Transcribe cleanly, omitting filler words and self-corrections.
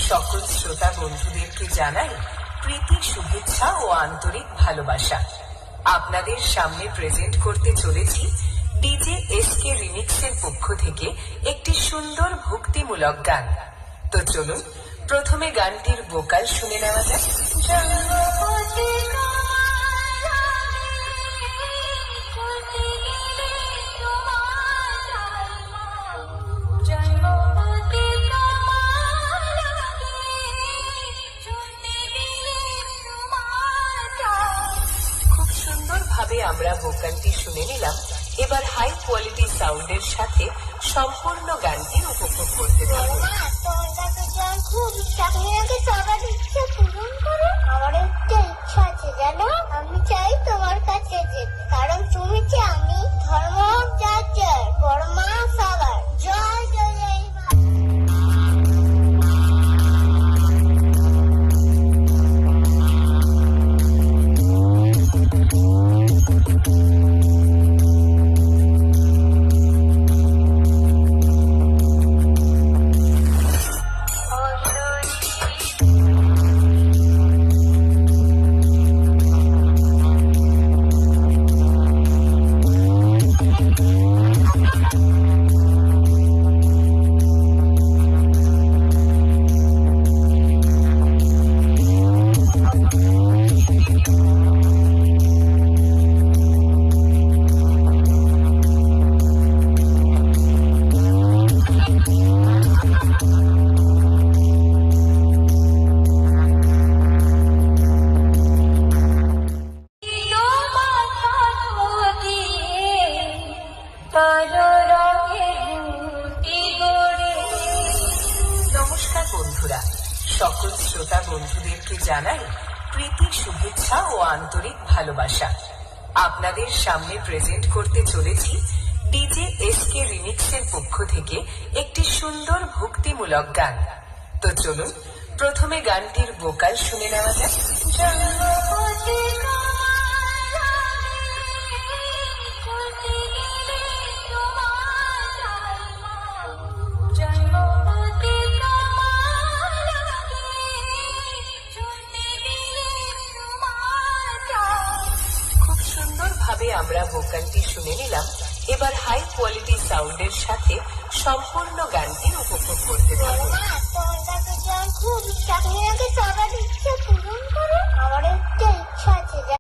সকল শ্রোতা বন্ধুদেরকে জানাই প্রীতি, শুভেচ্ছা ও আন্তরিক ভালোবাসা। আপনাদের সামনে প্রেজেন্ট করতে চলেছি ডিজে এসকে রিমিক্সের পক্ষ থেকে একটি সুন্দর ভক্তিমূলক গান। তো চলুন প্রথমে গানটির ভোকাল শুনে নেওয়া যাক। খুব সুন্দরভাবে আমরা ভোকালটি শুনে নিলাম। এবার হাই কোয়ালিটি সাউন্ডের সাথে সম্পূর্ণ গানটি উপভোগ করতে থাকুন। খুব ইচ্ছা, তুমি আগে সবার ইচ্ছা পূরণ করো। আমার একটা ইচ্ছা আছে জানো, আমি চাই তোমার কাছে যেতে, কারণ তুমি যে আমি ধর্ম যাচার বর্মা সবার জয় জয় জয় মা। নমস্কার বন্ধুরা, সকল শ্রোতা বন্ধুদেরকে জানাই প্রীতি, শুভেচ্ছা ও আন্তরিক ভালোবাসা। আপনাদের সামনে প্রেজেন্ট করতে চলেছি ডিজে এসকে রিমিক্সের পক্ষ থেকে একটি সুন্দর ভক্তিমূলক গান। তো চলুন প্রথমে গানটির ভোকাল শুনে নেওয়া যাক। খুব সুন্দরভাবে আমরা ভোকালটি শুনে নিলাম। এবার হাই কোয়ালিটি সাউন্ডের সাথে সম্পূর্ণ গানটি উপভোগ করতে থাকুন। খুব ইচ্ছা, তুমি আগে সবার ইচ্ছা পূরণ